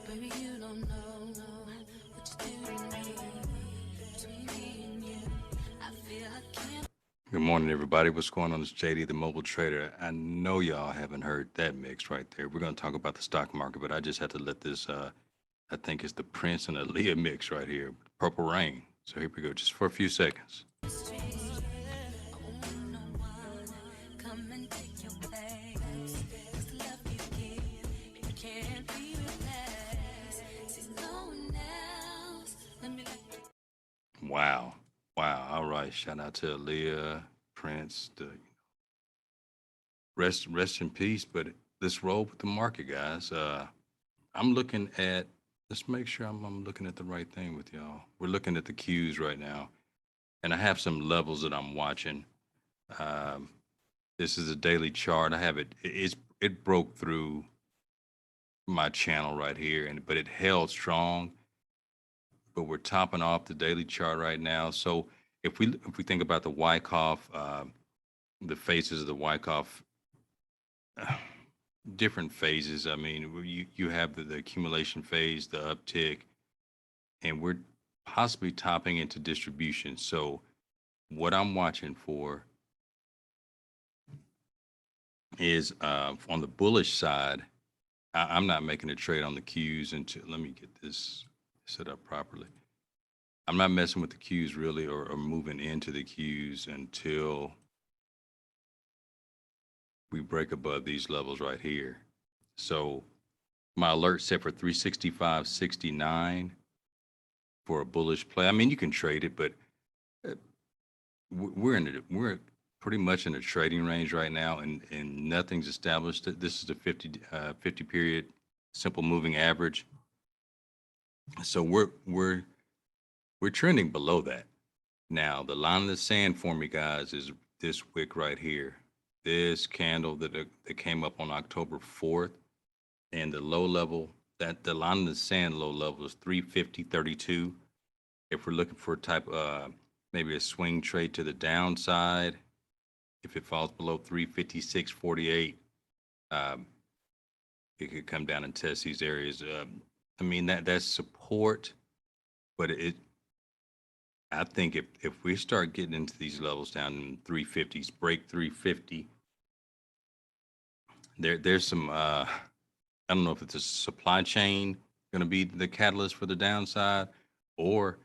Baby, you don't know what you do to me. Between me and you, I feel I can't. Good morning, everybody. What's going on? It's JD, the mobile trader. I know y'all haven't heard that mix right there. We're going to talk about the stock market, but I just had to let this, I think it's the Prince and Aaliyah mix right here, Purple Rain. So here we go, just for a few seconds. Come and take your place. 'Cause the love you give, it can't be replaced. See no one else. Let me let Wow. Wow. All right. Shout out to Aaliyah, Prince. Rest in peace. But let's roll with the market, guys. I'm looking at, let's make sure I'm looking at the right thing with y'all. We're looking at the cues right now, and I have some levels that I'm watching. Um, this is a daily chart. I have it broke through my channel right here, and but it held strong. But we're topping off the daily chart right now. So if we think about the Wyckoff, the phases of the Wyckoff, different phases. I mean, you have the accumulation phase, the uptick, and we're possibly topping into distribution. So what I'm watching for is on the bullish side. I'm not making a trade on the Qs until let me get this set up properly. I'm not messing with the Qs really or moving into the Qs until we break above these levels right here. So my alert set for 365.69 for a bullish play. I mean, you can trade it, but uh, we're pretty much in a trading range right now, and nothing's established. This is the 50 period simple moving average. So we're trending below that. Now, the line in the sand for me, guys, is this wick right here. This candle that came up on October 4th, and the low level, that the line in the sand low level is 350.32. If we're looking for a type, maybe a swing trade to the downside, if it falls below 356.48, um, it could come down and test these areas. I mean, that's support, but I think if we start getting into these levels down in 350s, break 350, there's some I don't know if it's a supply chain going to be the catalyst for the downside or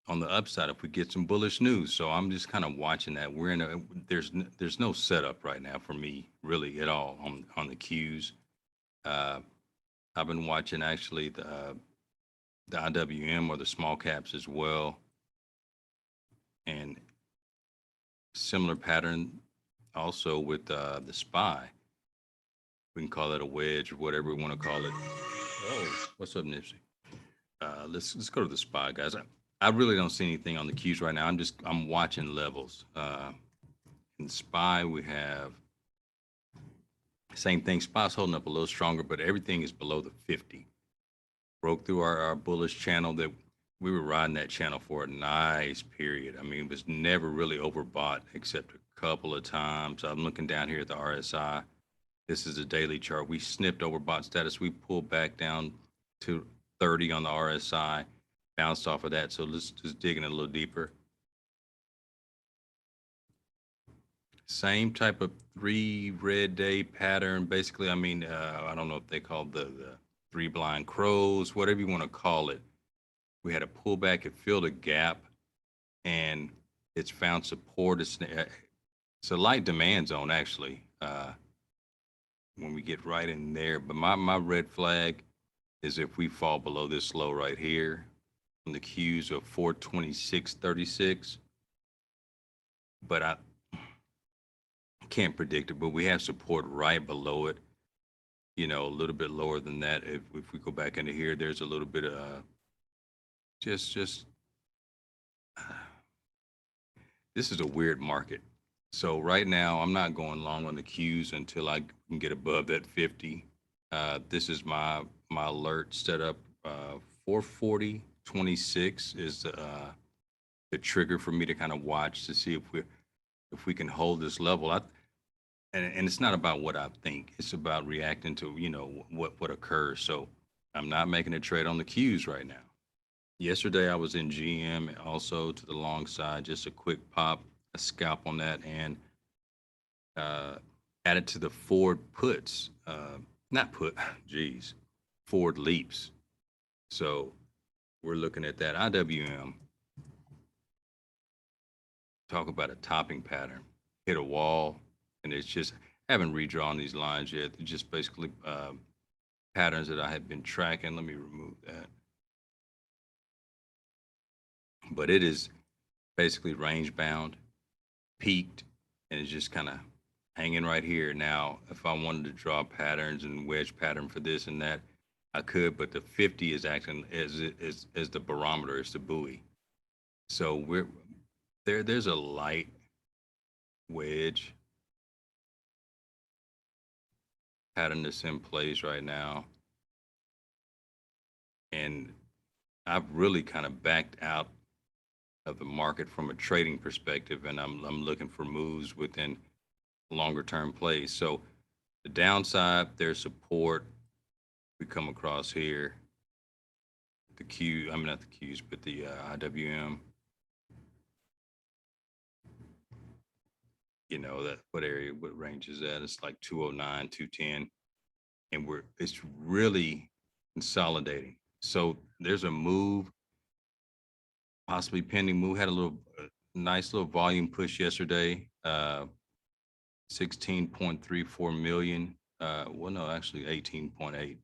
on the upside if we get some bullish news. So I'm just kind of watching that. We're in a there's no setup right now for me really at all on the cues. Uh, I've been watching actually the IWM or the small caps as well, and similar pattern also with the SPY. We can call it a wedge or whatever we want to call it. Oh, what's up, Nipsey? Let's go to the SPY, guys. I really don't see anything on the cues right now. I'm watching levels. In the SPY we have same thing. SPY's holding up a little stronger, but everything is below the 50. Broke through our bullish channel that we were riding that channel for a nice period. I mean, it was never really overbought except a couple of times. I'm looking down here at the RSI. This is a daily chart. We snipped overbought status. We pulled back down to 30 on the RSI, bounced off of that. So let's just dig in a little deeper. Same type of three red day pattern. Basically, I mean, I don't know if they call the three blind crows, whatever you want to call it. We had a pullback. It filled a gap, and it's found support. It's a light demand zone actually. When we get right in there, but my red flag is if we fall below this low right here on the Qs of 426.36. But I can't predict it. But we have support right below it. You know, a little bit lower than that. If we go back into here, there's a little bit of just this is a weird market. So right now, I'm not going long on the Qs until I can get above that 50. This is my alert set up. 440.26 is the trigger for me to kind of watch to see if we can hold this level. and it's not about what I think. It's about reacting to, what occurs. So I'm not making a trade on the Qs right now. Yesterday I was in GM also to the long side, just a quick pop, a scalp on that, and uh, added to the forward puts. Not put, geez, forward leaps. So we're looking at that IWM. Talk about a topping pattern. Hit a wall, and it's just haven't redrawn these lines yet. They're just basically patterns that I had been tracking. Let me remove that. But it is basically range bound, peaked, and it's just kind of hanging right here. Now, if I wanted to draw patterns and wedge pattern for this and that, I could, but the 50 is acting as the barometer, it's the buoy. So we're there's a light wedge pattern that's in place right now. And I've really kind of backed out of the market from a trading perspective, and I'm looking for moves within longer term plays. So the downside, there's support we come across here. The Q, I mean not the Qs, but the IWM. That what area, what range is that? It's like 209, 210, and it's really consolidating. So there's a move, possibly pending move. Had a little nice little volume push yesterday. 16.34 million. Well, no, actually 18.8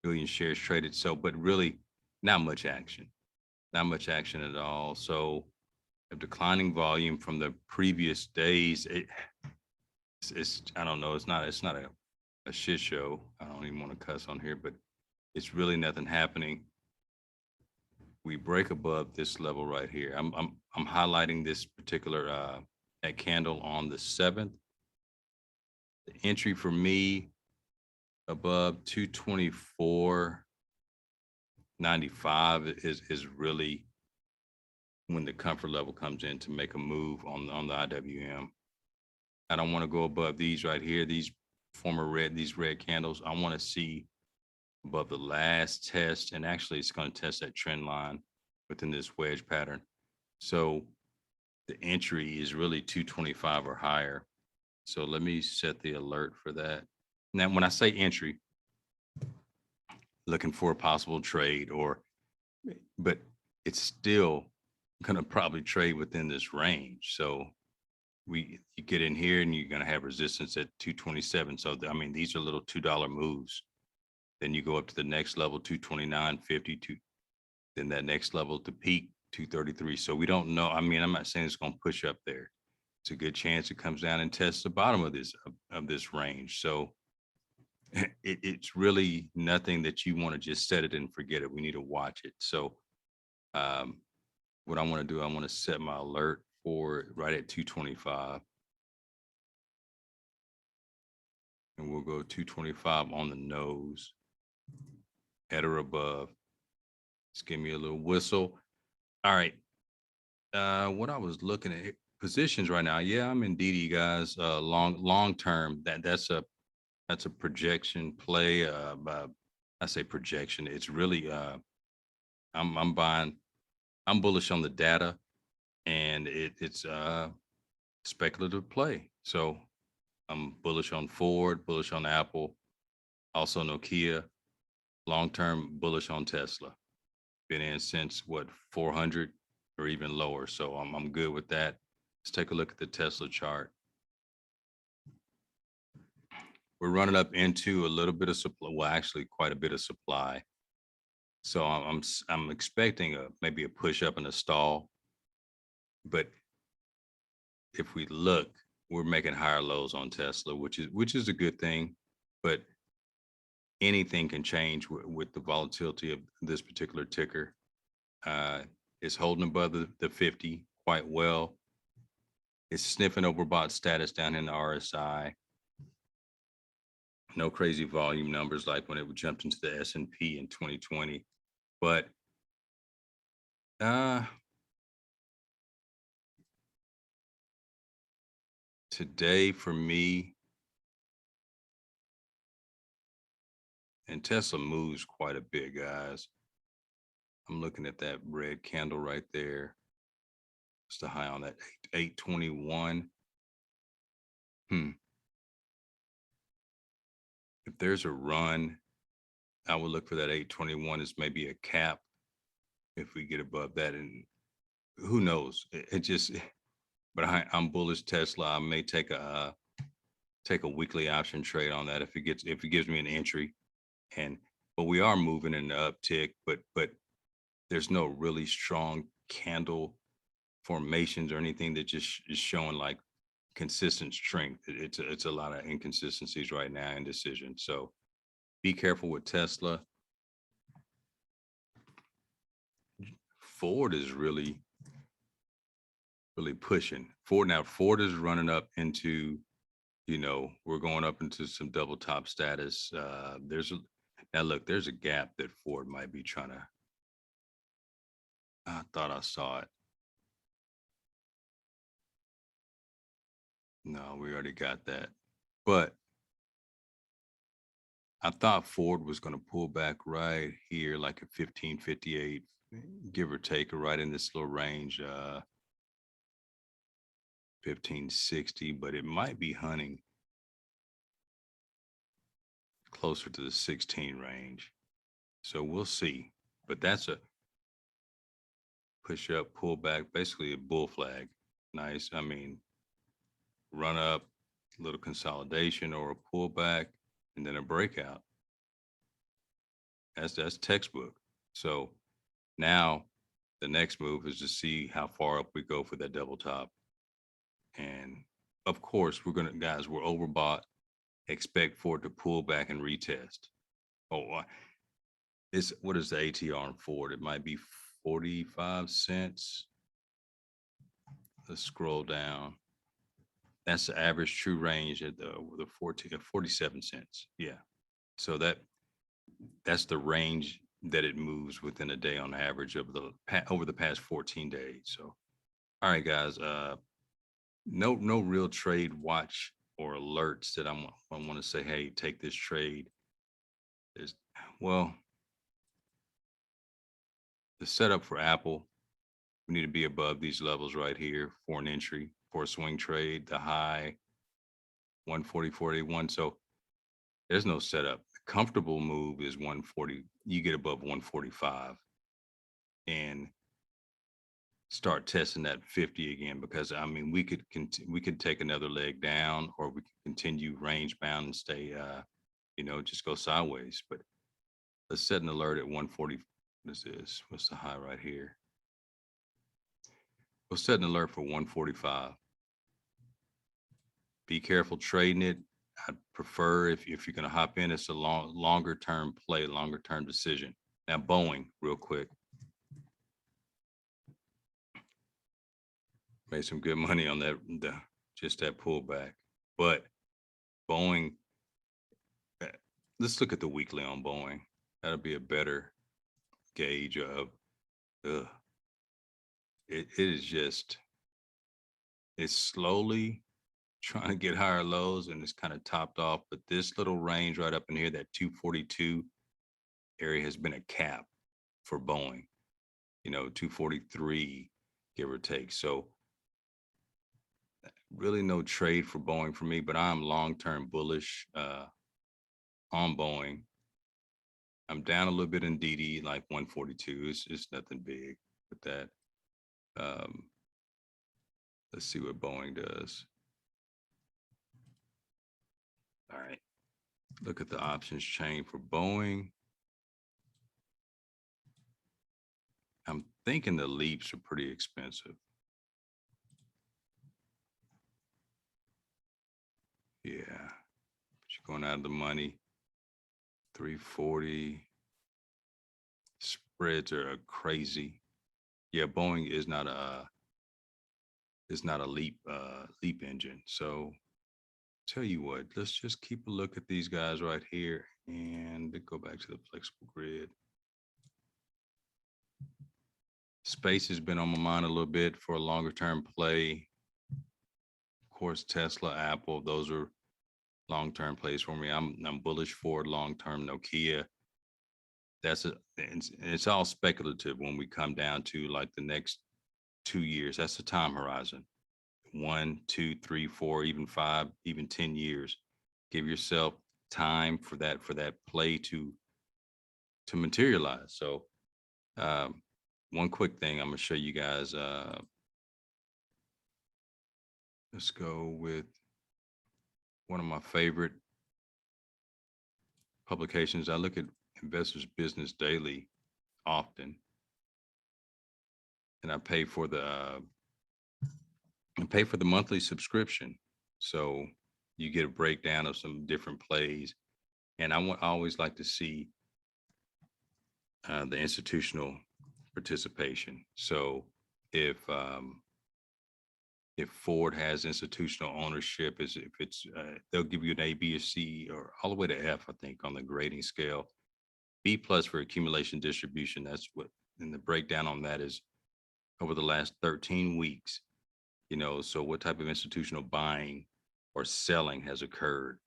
million shares traded. So, but really not much action, not much action at all. So, a declining volume from the previous days. It's I don't know. It's not a shit show. I don't even want to cuss on here, but it's really nothing happening. We break above this level right here. I'm highlighting this particular that candle on the 7th. The entry for me above 224.95 is really when the comfort level comes in to make a move on the IWM. I don't want to go above these right here, these red candles. I want to see above the last test, and actually it's going to test that trend line within this wedge pattern. So the entry is really 225 or higher. So let me set the alert for that. Now, when I say entry, looking for a possible trade, but it's still going to probably trade within this range. So you get in here and you're going to have resistance at 227. So I mean, these are little $2 moves. Then you go up to the next level, 229.52. Then that next level to peak 233. So we don't know. I mean, I'm not saying it's going to push up there. It's a good chance it comes down and tests the bottom of this range. So it's really nothing that you want to just set it and forget it. We need to watch it. So um, what I want to do, I want to set my alert for right at 225. And we'll go 225 on the nose, at or above. Just give me a little whistle. All right. What I was looking at positions right now. Yeah, I'm in DD guys. Long term. That's a projection play. I say projection. It's really I'm buying. I'm bullish on the data, and it's speculative play. So I'm bullish on Ford, bullish on Apple, also Nokia. Long term bullish on Tesla. Been in since what 400 or even lower. So I'm good with that. Let's take a look at the Tesla chart. We're running up into a little bit of supply. Well, actually, quite a bit of supply. So I'm expecting maybe a push up and a stall. But if we look, we're making higher lows on Tesla, which is a good thing. But anything can change with the volatility of this particular ticker. It's holding above the 50 quite well. It's sniffing overbought status down in the RSI. No crazy volume numbers like when it jumped into the S&P in 2020. But today for me, And Tesla moves quite a bit, guys. I'm looking at that red candle right there. It's the high on that 821. Hmm. If there's a run, I would look for that 821 as maybe a cap if we get above that. And who knows? It just, but I'm bullish Tesla. I may take a weekly option trade on that if it gives me an entry. And but we are moving in the uptick, but there's no really strong candle formations or anything that just is showing like consistent strength. It's a lot of inconsistencies right now in decision. So be careful with Tesla. Ford is really pushing. Ford is running up into, we're going up into some double top status. Now look, there's a gap that Ford might be trying to. I thought I saw it. No, we already got that. But I thought Ford was going to pull back right here, like at 1558, give or take, or right in this little range, 1560. But it might be hunting closer to the 16 range. So we'll see. But that's a push up, pull back, basically a bull flag. Nice. I mean, run up, little consolidation or a pullback, and then a breakout. That's textbook. So now the next move is to see how far up we go for that double top. And of course, we're overbought. Expect for it to pull back and retest. Oh, what is the ATR on Ford? It might be 45 cents. Let's scroll down. That's the average true range at the 47 cents. Yeah. So that's the range that it moves within a day on average over the past 14 days. So, all right, guys. No real trade watch or alerts that I want to say, hey, take this trade. Is well, the setup for Apple, we need to be above these levels right here for an entry for a swing trade. The high 144.81. So there's no setup. The comfortable move is 140. You get above 145 and start testing that 50 again, because I mean we could take another leg down, or we could continue range bound and stay just go sideways. But let's set an alert at 140. What is this? What's the high right here? We'll set an alert for 145. Be careful trading it. I'd prefer if you're going to hop in, it's a longer term play, longer term decision. Now Boeing, real quick, made some good money on just that pullback. But Boeing, let's look at the weekly on Boeing. That'll be a better gauge of it is just, it's slowly trying to get higher lows, and it's kind of topped off. But this little range right up in here, that 242 area, has been a cap for Boeing, 243, give or take. So really no trade for Boeing for me, but I'm long-term bullish on Boeing. I'm down a little bit in DD, like 142. It's nothing big with that. Let's see what Boeing does. All right. Look at the options chain for Boeing. I'm thinking the leaps are pretty expensive. Yeah. But you're going out of the money. 340. Spreads are crazy. Yeah, Boeing is not a leap engine. So tell you what, let's just keep a look at these guys right here and go back to the flexible grid. Space has been on my mind a little bit for a longer term play. Of course, Tesla, Apple, those are long-term plays for me. I'm bullish Ford long-term, Nokia. It's all speculative when we come down to like the next 2 years. That's the time horizon. 1, 2, 3, 4, even 5, even 10 years. Give yourself time for that play to materialize. So um, one quick thing I'm gonna show you guys. Let's go with one of my favorite publications. I look at Investors Business Daily often, and I pay for the monthly subscription. So you get a breakdown of some different plays, and I always like to see the institutional participation. So if um, if Ford has institutional ownership, is if it's they'll give you an A, B, or C, or all the way to F, I think, on the grading scale. B plus for accumulation distribution. That's what, and the breakdown on that is over the last 13 weeks. So what type of institutional buying or selling has occurred?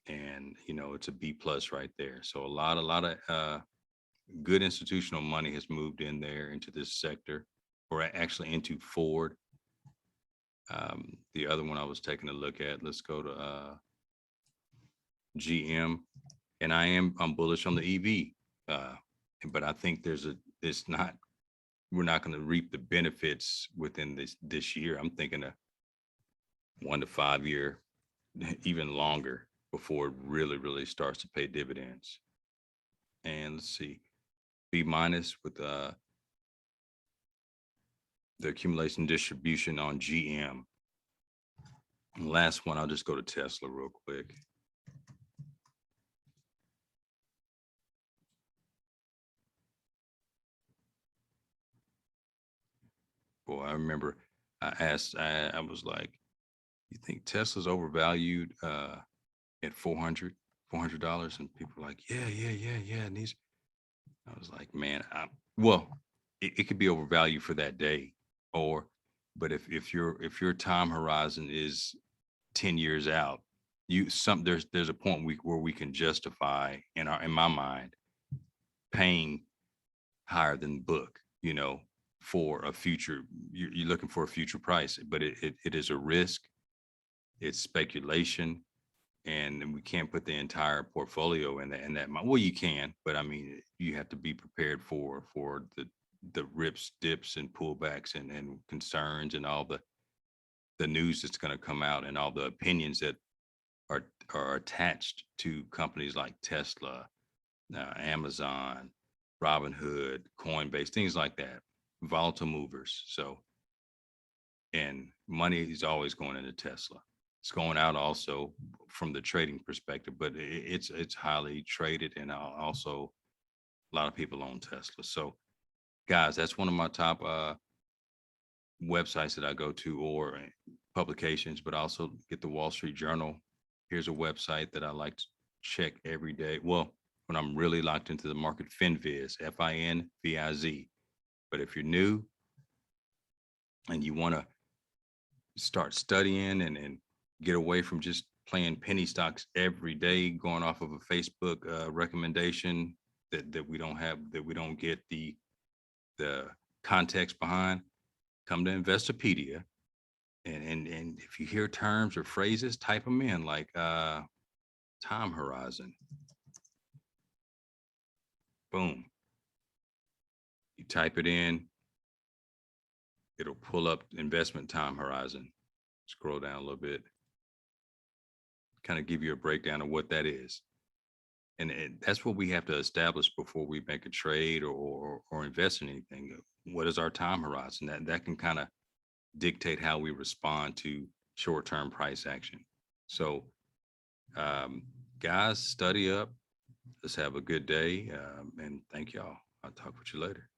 And it's a B plus right there. So a lot of good institutional money has moved in there into this sector, or actually into Ford. The other one I was taking a look at, let's go to GM, and I'm bullish on the EV, but I think it's not we're not going to reap the benefits within this year. I'm thinking a 1 to 5 year, even longer, before it really starts to pay dividends. And let's see, B minus with the accumulation distribution on GM. And last one, I'll just go to Tesla real quick. Boy, I remember I was like, you think Tesla's overvalued at $400? And people were like, yeah. And I was like, man, well, it could be overvalued for that day, or, but if your time horizon is 10 years out, there's a point where we can justify in my mind paying higher than book, for a future. You're looking for a future price, but it is a risk. It's speculation, and we can't put the entire portfolio in that. Well, you can, but I mean, you have to be prepared for the rips, dips, and pullbacks, and concerns, and all the news that's going to come out, and all the opinions that are attached to companies like Tesla, Amazon, Robinhood, Coinbase, things like that, volatile movers. So, and money is always going into Tesla. It's going out also from the trading perspective, but it's highly traded, and also a lot of people own Tesla. So, guys, that's one of my top websites that I go to, or publications, but also get the Wall Street Journal. Here's a website that I like to check every day. Well, when I'm really locked into the market, FinViz, FINVIZ. But if you're new and you want to start studying and get away from just playing penny stocks every day, going off of a Facebook recommendation that we don't get the context behind, come to Investopedia. And if you hear terms or phrases, type them in, like time horizon. Boom. You type it in, it'll pull up investment time horizon. Scroll down a little bit, kind of give you a breakdown of what that is. And that's what we have to establish before we make a trade or invest in anything. What is our time horizon? That can kind of dictate how we respond to short-term price action. So, guys, study up. Let's have a good day, and thank y'all. I'll talk with you later.